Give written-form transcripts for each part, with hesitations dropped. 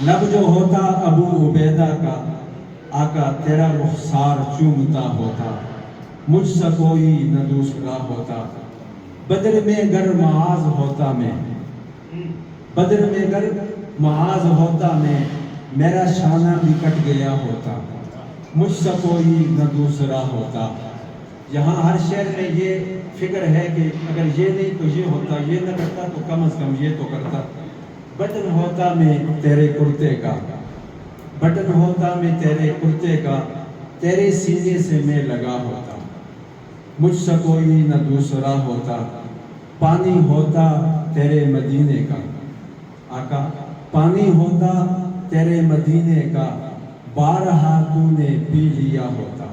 لب جو ہوتا ابو عبیدہ کا، آقا تیرا رخسار چومتا ہوتا، مجھ سا کوئی نہ دوسرا ہوتا۔ بدر میں گر معاذ ہوتا میں، بدر میں گر معاذ ہوتا میں، میرا شانہ بھی کٹ گیا ہوتا، مجھ سا کوئی نہ دوسرا ہوتا۔ یہاں ہر شعر میں یہ فکر ہے کہ اگر یہ نہیں تو یہ ہوتا، یہ نہ کرتا تو کم از کم یہ تو کرتا۔ بٹن ہوتا میں تیرے کرتے کا، بٹن ہوتا میں تیرے کرتے کا، تیرے سینے سے میں لگا ہوتا، مجھ سا کوئی نہ دوسرا ہوتا۔ پانی ہوتا تیرے مدینے کا، آقا پانی ہوتا تیرے مدینے کا، بارہا تو نے پی لیا ہوتا،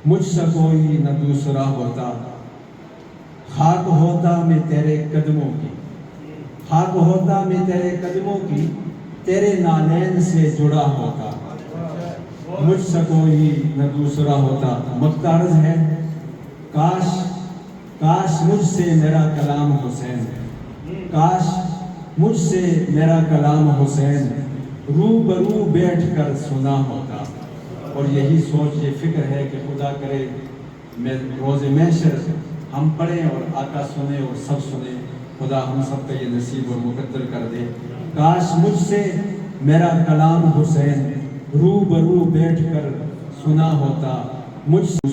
مجھ سا کوئی نہ دوسرا ہوتا۔ خاک ہوتا میں تیرے قدموں کی، خاک ہوتا میں تیرے قدموں کی، تیرے نالین سے جڑا ہوتا، مجھ سا کوئی نہ دوسرا ہوتا۔ مقتارض ہے، کاش کاش مجھ سے میرا کلام حسین، کاش مجھ سے میرا کلام حسین، روبرو بیٹھ کر سنا ہوتا۔ اور یہی سوچ، یہ فکر ہے کہ خدا کرے میں روز محشر ہم پڑھیں اور آقا سنے اور سب سنے، خدا ہم سب کا یہ نصیب اور مقدر کر دے۔ کاش مجھ سے میرا کلام حسین، روبرو بیٹھ کر سنا ہوتا، مجھ سے